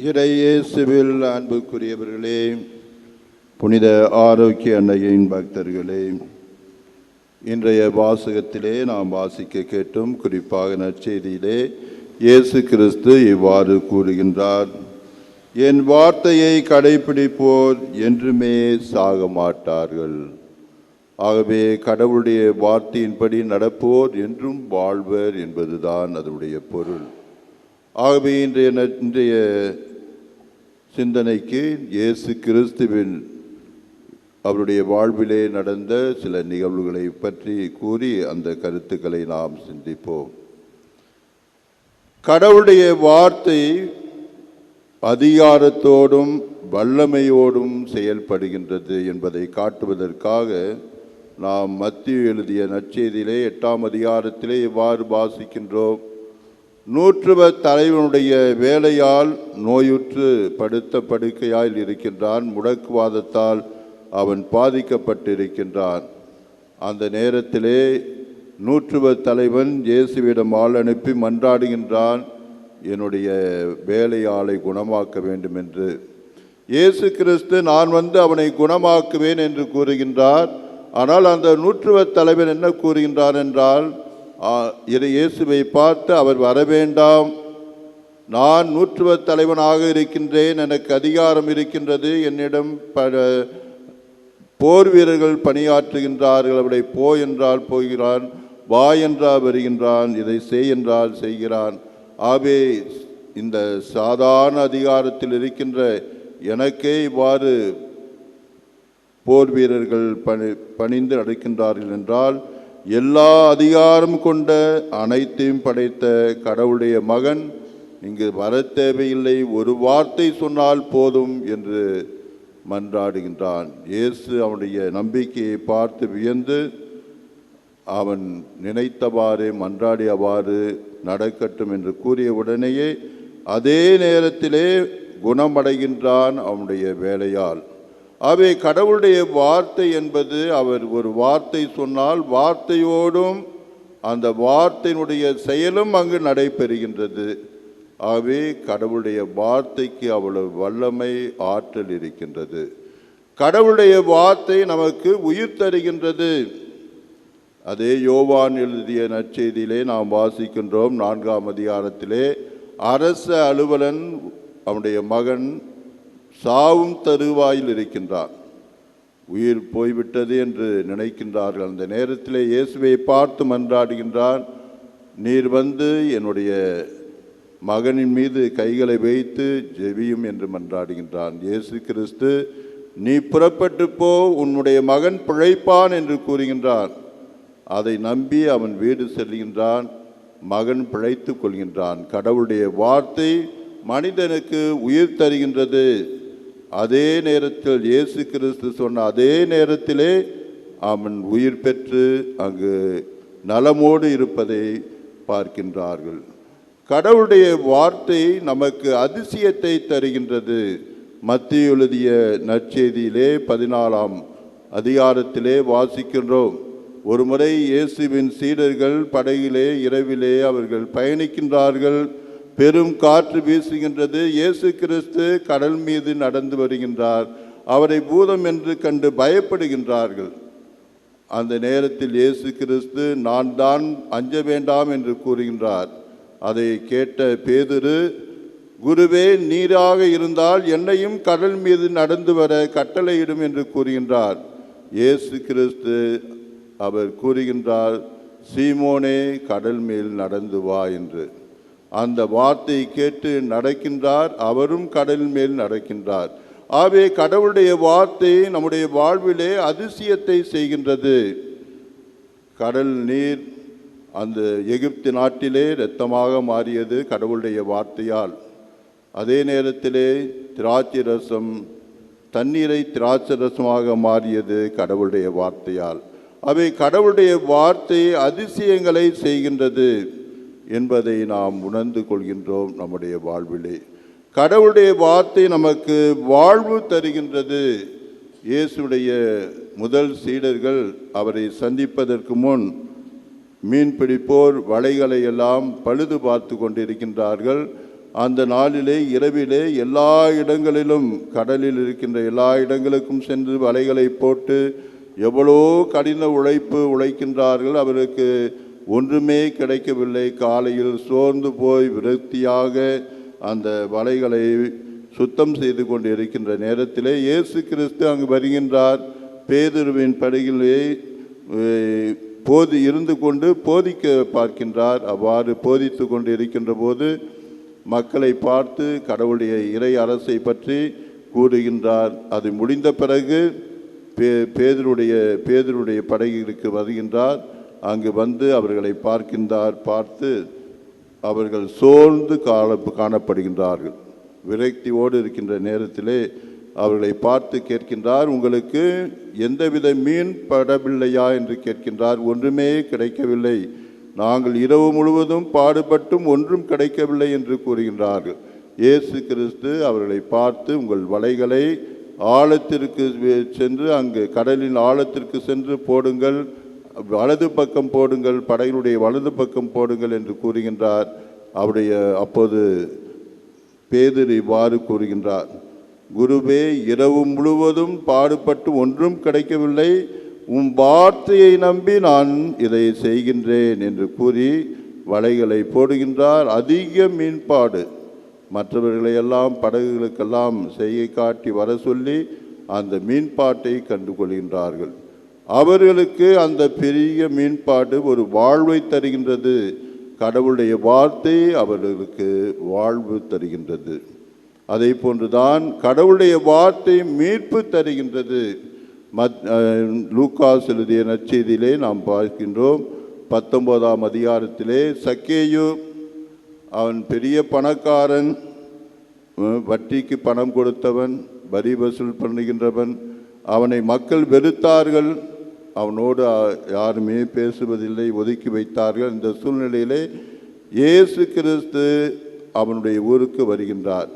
இறையேசுவில் அன்புக்குரியவர்களே, புனித ஆரோக்கிய அன்னையின் பக்தர்களே, இன்றைய வாசகத்திலே நாம் வாசிக்க கேட்டும் குறிப்பாக நற்செய்தியிலே இயேசு கிறிஸ்து இவ்வாறு கூறுகின்றார்: என் வார்த்தையை கடைபிடிப்போர் என்றுமே சாக மாட்டார்கள். ஆகவே கடவுளுடைய வார்த்தையின்படி நடப்போர் என்றும் வாழ்வர் என்பதுதான் அதனுடைய பொருள். ஆகவே இன்றைய சிந்தனைக்கு இயேசு கிறிஸ்துவின் அவருடைய வாழ்விலே நடந்த சில நிகழ்வுகளை பற்றி கூறி அந்த கருத்துக்களை நாம் சிந்திப்போம். கடவுளுடைய வார்த்தை அதிகாரத்தோடும் வல்லமையோடும் செயல்படுகின்றது என்பதை காட்டுவதற்காக நாம் மத்தேயு எழுதிய நற்செய்தியிலே 8ஆம் அதிகாரத்திலே இவ்வாறு வாசிக்கின்றோம்: நூற்றுவ தலைவனுடைய வேலையால் நோயுற்று படுத்த படுக்கையால் இருக்கின்றான். முடக்குவாதத்தால் அவன் பாதிக்கப்பட்டிருக்கின்றான். அந்த நேரத்திலே நூற்றுவ தலைவன் இயேசுவிடம் ஆள் அனுப்பி மன்றாடுகின்றான், என்னுடைய வேலையாளை குணமாக்க வேண்டும் என்று. இயேசு கிறிஸ்து நான் வந்து அவனை குணமாக்குவேன் என்று கூறுகின்றார். ஆனால் அந்த நூற்றுவ தலைவன் என்ன கூறுகின்றார் என்றால், இயேசுவை பார்த்து அவர் வரவேண்டாம், நான் நூற்றுவ தலைவனாக இருக்கின்றேன், எனக்கு அதிகாரம் இருக்கின்றது, என்னிடம் போர் வீரர்கள் பணியாற்றுகின்றார்கள், அவரை போ என்றால் போகிறான், வா என்றால் வருகின்றான், இதை செய் என்றால் செய்கிறான். ஆகவே இந்த சாதாரண அதிகாரத்தில் இருக்கின்ற எனக்கே இவ்வாறு போர் வீரர்கள் பணிந்து நடக்கின்றார்கள் என்றால், எல்லா அதிகாரம் கொண்ட அனைத்தையும் படைத்த கடவுளுடைய மகன் இங்கு வர தேவையில்லை, ஒரு வார்த்தை சொன்னால் போதும் என்று மன்றாடுகின்றான். இயேசு அவனுடைய நம்பிக்கையை பார்த்து வியந்து அவன் நினைத்தவாறு மன்றாடியவாறு நடக்கட்டும் என்று கூறிய உடனேயே அதே நேரத்திலே குணமடைகின்றான் அவனுடைய வேலையால். ஆகவே கடவுளுடைய வார்த்தை என்பது, அவர் ஒரு வார்த்தை சொன்னால் வார்த்தையோடும் அந்த வார்த்தையினுடைய செயலும் அங்கு நடைபெறுகின்றது. ஆகவே கடவுளுடைய வார்த்தைக்கு அவ்வளவு வல்லமை, ஆற்றல் இருக்கின்றது. கடவுளுடைய வார்த்தை நமக்கு உயிர் தருகின்றது. அதே யோவான் எழுதிய நற்செய்தியிலே நாம் வாசிக்கின்றோம். 4ஆம் அதிகாரத்திலே அரச அலுவலன் அவனுடைய மகன் சாவும் தருவாயில் இருக்கின்றார். உயிர் போய்விட்டது என்று நினைக்கின்றார்கள். அந்த நேரத்திலே இயேசுவை பார்த்து மன்றாடுகின்றான், நீர் வந்து என்னுடைய மகனின் மீது கைகளை வைத்து ஜெபியும் என்று மன்றாடுகின்றான். இயேசு கிறிஸ்து, நீ புறப்பட்டு போ, உன்னுடைய மகன் பிழைப்பான் என்று கூறுகின்றான். அதை நம்பி அவன் வீடு செல்கின்றான். மகன் பிழைத்து கொள்கின்றான். கடவுளுடைய வார்த்தை மனிதனுக்கு உயிர் தருகின்றது. அதே நேரத்தில் இயேசு கிறிஸ்து சொன்ன அதே நேரத்திலே அவன் உயிர் பெற்று அங்கு நலமோடு இருப்பதை பார்க்கின்றார்கள். கடவுளுடைய வார்த்தை நமக்கு அதிசயத்தை தருகின்றது. மத்தேயு எழுதிய நற்செய்தியிலே 14ஆம் அதிகாரத்திலே வாசிக்கின்றோம். ஒரு முறை இயேசுவின் சீடர்கள் படகிலே இரவிலே அவர்கள் பயணிக்கின்றார்கள். பெரும் காற்று வீசுகின்றது. இயேசு கிறிஸ்து கடல் மீது நடந்து வருகின்றார். அவரை பூதம் என்று கண்டு பயப்படுகின்றார்கள். அந்த நேரத்தில் இயேசு கிறிஸ்து, நான் தான், அஞ்ச வேண்டாம் என்று கூறுகின்றார். அதை கேட்ட பேதுரு, குருவே, நீராக இருந்தால் என்னையும் கடல் மீது நடந்து வர கட்டளையிடும் என்று கூறுகின்றார். இயேசு கிறிஸ்து அவர் கூறுகின்றார், சீமோனே, கடல் மேல் நடந்து வா என்று. அந்த வார்த்தையை கேட்டு நடக்கின்றார். அவரும் கடல் மேல் நடக்கின்றார். ஆகவே கடவுளுடைய வார்த்தை நம்முடைய வாழ்விலே அதிசயத்தை செய்கின்றது. கடல் நீர் அந்த எகிப்து நாட்டிலே இரத்தமாக மாறியது கடவுளுடைய வார்த்தையால். அதே நேரத்திலே திராட்சை ரசம் தண்ணீரை திராட்சை ரசமாக மாறியது கடவுளுடைய வார்த்தையால். அவை கடவுளுடைய வார்த்தை அதிசயங்களை செய்கின்றது என்பதை நாம் உணர்ந்து கொள்கின்றோம். நம்முடைய வாழ்விலே கடவுளுடைய வார்த்தை நமக்கு வாழ்வு தருகின்றது. இயேசுடைய முதல் சீடர்கள் அவரை சந்திப்பதற்கு முன் மீன் பிடிப்போர் வலைகளை எல்லாம் பழுது பார்த்து கொண்டிருக்கின்றார்கள். அந்த நாளிலே இரவிலே எல்லா இடங்களிலும் கடலில் இருக்கின்ற எல்லா இடங்களுக்கும் சென்று வலைகளை போட்டு எவ்வளோ கடின உழைக்கின்றார்கள். அவருக்கு ஒன்றுமே கிடைக்கவில்லை. காலையில் சோர்ந்து போய் விரக்தியாக அந்த வலைகளை சுத்தம் செய்து கொண்டு இருக்கின்ற நேரத்திலே இயேசு கிறிஸ்து அங்கு வருகின்றார். பேதுருவின் படகிலே இருந்து கொண்டு போதிக்க பார்க்கின்றார். அவ்வாறு போதித்து கொண்டு இருக்கின்ற போது மக்களை பார்த்து கடவுளுடைய இறை அரசை பற்றி கூறுகின்றார். அது முடிந்த பிறகு பேதுருடைய படகிற்கு வருகின்றார். அங்கு வந்து அவர்களை பார்த்து அவர்கள் சோர்ந்து காணப்படுகின்றார்கள். விரக்தியோடு இருக்கின்ற நேரத்திலே அவர்களை பார்த்து கேட்கின்றார், உங்களுக்கு எந்தவித மீன் படவில்லையா என்று கேட்கின்றார். ஒன்றுமே கிடைக்கவில்லை, நாங்கள் இரவு முழுவதும் பாடுபட்டும் ஒன்றும் கிடைக்கவில்லை என்று கூறுகின்றார்கள். இயேசு கிறிஸ்து அவர்களை பார்த்து, உங்கள் வலைகளை ஆழத்திற்கு சென்று அங்கு கடலின் ஆழத்திற்கு சென்று போடுங்கள், வலது பக்கம் போடுங்கள், படகினுடைய வலது பக்கம் போடுங்கள் என்று கூறுகின்றார். அப்போது பேதுரு இவ்வாறு கூறுகின்றார், குருவே, இரவு முழுவதும் பாடுபட்டு ஒன்றும் கிடைக்கவில்லை, உம் வார்த்தையை நம்பி நான் இதை செய்கின்றேன் என்று கூறி வலைகளை போடுகின்றார். அதிக மீன்பாடு, மற்றவர்களை எல்லாம் படகுகளுக்கெல்லாம் செய்கை காட்டி வர சொல்லி அந்த மீன்பாட்டை கண்டு கொள்கின்றார்கள். அவர்களுக்கு அந்த பெரிய மீன்பாடு ஒரு வாழ்வை தருகின்றது. கடவுளுடைய வார்த்தை அவர்களுக்கு வாழ்வு தருகின்றது. அதை போன்றுதான் கடவுளுடைய வார்த்தை மீட்பு தருகின்றது. லூக்காஸ் எழுதிய நற்செய்தியிலே நாம் பார்க்கின்றோம். 19ஆம் அதிகாரத்திலே சக்கேயு, அவன் பெரிய பணக்காரன், வட்டிக்கு பணம் கொடுத்தவன், வரி வசூல் பண்ணுகின்றவன். அவனை மக்கள் வெறுத்தார்கள். அவனோடு யாருமே பேசுவதில்லை, ஒதுக்கி வைத்தார்கள். இந்த சூழ்நிலையிலே இயேசு கிறிஸ்து அவனுடைய ஊருக்கு வருகின்றார்.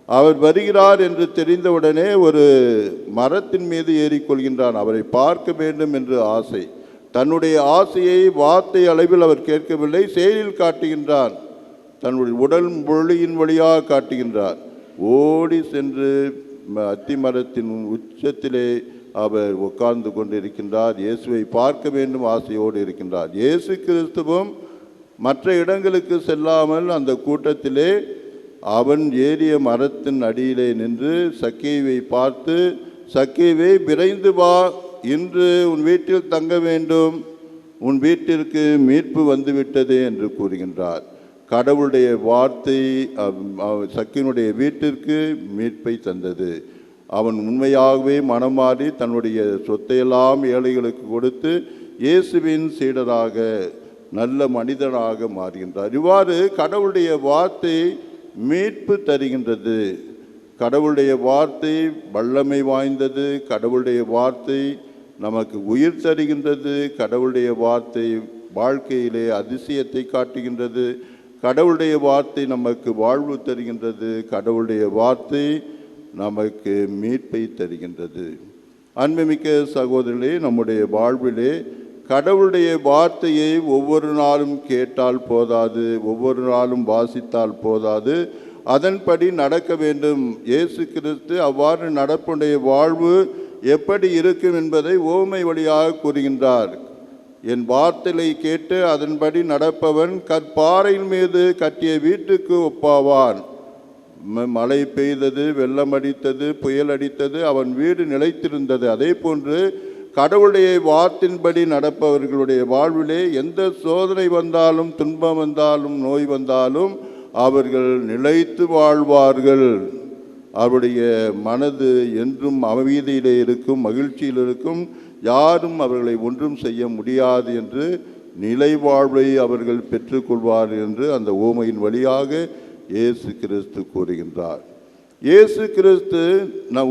அவர் வருகிறார் என்று தெரிந்தவுடனே ஒரு மரத்தின் மீது ஏறிக்கொள்கின்றான். அவரை பார்க்க வேண்டும் என்று ஆசை. தன்னுடைய ஆசையை வார்த்தை அளவில் அவர் கேட்கவில்லை, செயலில் காட்டுகின்றார். தன்னுடைய உடல் மொழியின் வழியாக காட்டுகின்றார். ஓடி சென்று அத்தி மரத்தின் உச்சத்திலே அவர் உட்கார்ந்து கொண்டிருக்கின்றார். இயேசுவை பார்க்க வேண்டும் ஆசையோடு இருக்கின்றார். இயேசு கிறிஸ்துவும் மற்ற இடங்களுக்கு செல்லாமல் அந்த கூட்டத்திலே அவன் ஏறிய மரத்தின் அடியிலே நின்று சக்கேயுவை பார்த்து, சக்கேயுவே, விரைந்து வா, இன்று உன் வீட்டில் தங்க வேண்டும், உன் வீட்டிற்கு மீட்பு வந்துவிட்டது என்று கூறுகின்றார். கடவுளுடைய வார்த்தை சக்கேயுடைய வீட்டிற்கு மீட்பை தந்தது. அவன் உண்மையாகவே மனமாறி தன்னுடைய சொத்தையெல்லாம் ஏழைகளுக்கு கொடுத்து இயேசுவின் சீடராக நல்ல மனிதனாக மாறுகின்றார். இவ்வாறு கடவுளுடைய வார்த்தை மீட்பு தருகின்றது. கடவுளுடைய வார்த்தை வல்லமை வாய்ந்தது. கடவுளுடைய வார்த்தை நமக்கு உயிர் தருகின்றது. கடவுளுடைய வார்த்தை வாழ்க்கையிலே அதிசயத்தை காட்டுகின்றது. கடவுளுடைய வார்த்தை நமக்கு வாழ்வு தருகின்றது. கடவுளுடைய வார்த்தை நமக்கு மீட்பை தருகின்றது. அன்புமிக்க சகோதரர்களே, நம்முடைய வாழ்விலே கடவுளுடைய வார்த்தையை ஒவ்வொரு நாளும் கேட்டால் போதாது, ஒவ்வொரு நாளும் வாசித்தால் போதாது, அதன்படி நடக்க வேண்டும். இயேசு கிறிஸ்து அவ்வாறு நடப்புடைய வாழ்வு எப்படி இருக்கும் என்பதை ஓமை வழியாக கூறுகின்றார். என் வார்த்தையை கேட்டு அதன்படி நடப்பவன் கற்பாறையின் மீது கட்டிய வீட்டுக்கு ஒப்பாவான். மழை பெய்தது, வெள்ளம் அடித்தது, புயல் அடித்தது, அவன் வீடு நிலைத்திருந்தது. அதே போன்று கடவுளுடைய வார்த்தையின்படி நடப்பவர்களுடைய வாழ்விலே எந்த சோதனை வந்தாலும், துன்பம் வந்தாலும், நோய் வந்தாலும் அவர்கள் நிலைத்து வாழ்வார்கள். அவருடைய மனது என்றும் அமைதியிலே இருக்கும், மகிழ்ச்சியில் இருக்கும். யாரும் அவர்களை ஒன்றும் செய்ய முடியாது என்று நிலை வாழ்வை அவர்கள் பெற்றுக்கொள்வார்கள் என்று அந்த ஓமையின் வழியாக இயேசு கிறிஸ்து கூறுகின்றார். இயேசு கிறிஸ்து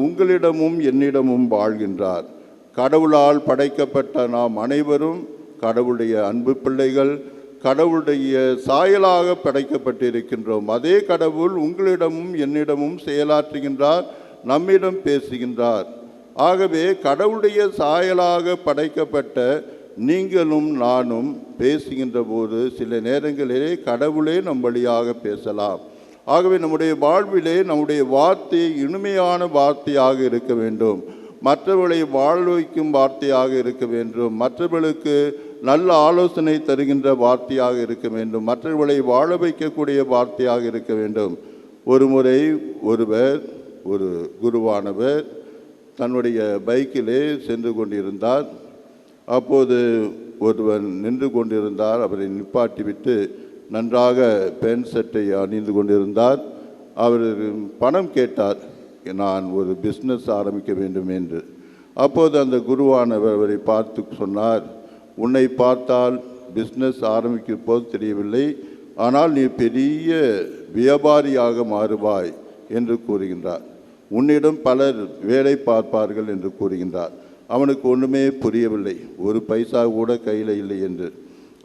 உங்களிடமும் என்னிடமும் வாழ்கின்றார். கடவுளால் படைக்கப்பட்ட நாம் அனைவரும் கடவுளுடைய அன்பு பிள்ளைகள், கடவுளுடைய சாயலாக படைக்கப்பட்டிருக்கின்றோம். அதே கடவுள் உங்களிடமும் என்னிடமும் செயலாற்றுகின்றார், நம்மிடம் பேசுகின்றார். ஆகவே கடவுளுடைய சாயலாக படைக்கப்பட்ட நீங்களும் நானும் பேசுகின்ற போது சில நேரங்களிலே கடவுளே நம் வழியாக பேசலாம். ஆகவே நம்முடைய வாழ்விலே நம்முடைய வார்த்தை இனிமையான வார்த்தையாக இருக்க வேண்டும், மற்றவர்களை வாழ வைக்கும் வார்த்தையாக இருக்க வேண்டும், மற்றவர்களுக்கு நல்ல ஆலோசனை தருகின்ற வார்த்தையாக இருக்க வேண்டும், மற்றவர்களை வாழ வைக்கக்கூடிய வார்த்தையாக இருக்க வேண்டும். ஒரு முறை ஒரு குருவானவர் தன்னுடைய பைக்கிலே சென்று கொண்டிருந்தார். அப்போது ஒருவன் நின்று கொண்டிருந்தார். அவரை நிப்பாட்டிவிட்டு நன்றாக பேண்ட் சட்டை அணிந்து கொண்டிருந்தார். அவர் பணம் கேட்டார், நான் ஒரு பிஸ்னஸ் ஆரம்பிக்க வேண்டும் என்று. அப்போது அந்த குருவானவர் அவரை பார்த்து சொன்னார், உன்னை பார்த்தால் பிஸ்னஸ் ஆரம்பிக்கும் போது தெரியவில்லை, ஆனால் நீ பெரிய வியாபாரியாக மாறுவாய் என்று கூறுகின்றார். உன்னிடம் பலர் வேலை பார்ப்பார்கள் என்று கூறுகின்றார். அவனுக்கு ஒன்றுமே புரியவில்லை, ஒரு பைசா கூட கையில் இல்லை என்று.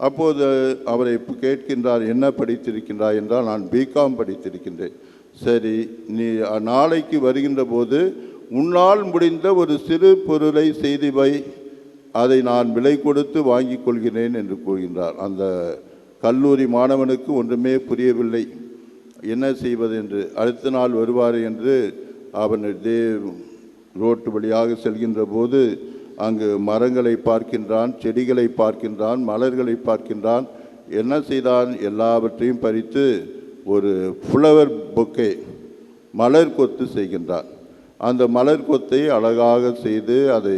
அப்போது அவரை கேட்கின்றார், என்ன படித்திருக்கின்றாய் என்றால், நான் பிகாம் படித்திருக்கின்றேன். சரி, நீ நாளைக்கு வருகின்ற போது உன்னால் முடிந்த ஒரு சிறு பொருளை செய்து வை, அதை நான் விலை கொடுத்து வாங்கி கொள்கிறேன் என்று கூறுகின்றார். அந்த கல்லூரி மாணவனுக்கு ஒன்றுமே புரியவில்லை, என்ன செய்வது என்று. அடுத்த நாள் வருவார் என்று அவன் ரோட்டு வழியாக செல்கின்ற போது அங்கு மரங்களை பார்க்கின்றான், செடிகளை பார்க்கின்றான், மலர்களை பார்க்கின்றான். என்ன செய்தான், எல்லாவற்றையும் பறித்து ஒரு ஃப்ளவர் பொக்கே, மலர் கொத்து செய்கின்றான். அந்த மலர் கொத்தை அழகாக செய்து அதை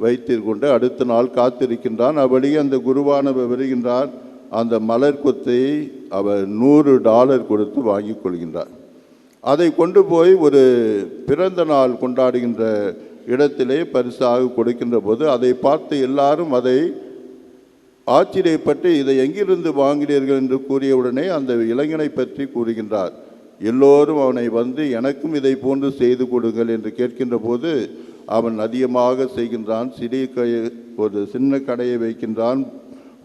வைத்திருக்கொண்டு அடுத்த நாள் காத்திருக்கின்றான். அவ்வழியே அந்த குருவானவர் வருகின்றார். அந்த மலர் கொத்தை அவர் $100 கொடுத்து வாங்கி கொள்கின்றார். அதை கொண்டு போய் ஒரு பிறந்த நாள் கொண்டாடுகின்ற இடத்திலே பரிசாக கொடுக்கின்ற போது அதை பார்த்து எல்லாரும் அதை ஆச்சரியப்பட்டு, இதை எங்கிருந்து வாங்கினீர்கள் என்று கூறியவுடனே அந்த இளைஞனை பற்றி கூறுகின்றார். எல்லோரும் அவனை வந்து எனக்கும் இதை போன்று செய்து கொடுங்கள் என்று கேட்கின்ற போது அவன் அதிகமாக செய்கின்றான். ஒரு சின்ன கடையை வைக்கின்றான்,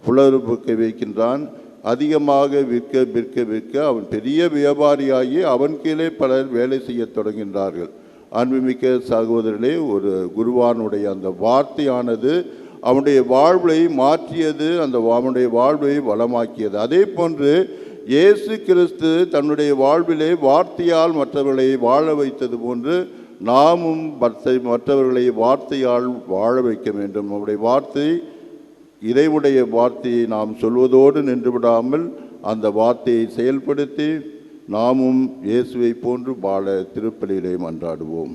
புலர் புக்கை வைக்கின்றான். அதிகமாக விற்க அவன் பெரிய வியாபாரியாகி அவன் கீழே பலர் வேலை செய்ய தொடங்கின்றார்கள். அன்புமிக்க சகோதரர்களே, ஒரு குருவானுடைய அந்த வார்த்தையானது அவனுடைய வாழ்வை மாற்றியது, அவனுடைய வாழ்வை வளமாக்கியது. அதே போன்று இயேசு கிறிஸ்து தன்னுடைய வாழ்விலே வார்த்தையால் மற்றவர்களை வாழ வைத்தது போன்று நாமும் மற்றவர்களை வார்த்தையால் வாழ வைக்க வேண்டும். நம்முடைய வார்த்தை இறைவனுடைய வார்த்தையை நாம் சொல்வதோடு நின்று விடாமல் அந்த வார்த்தையை செயல்படுத்தி நாமும் இயேசுவை போன்று வாழ திருப்பலியிலே மன்றாடுவோம்.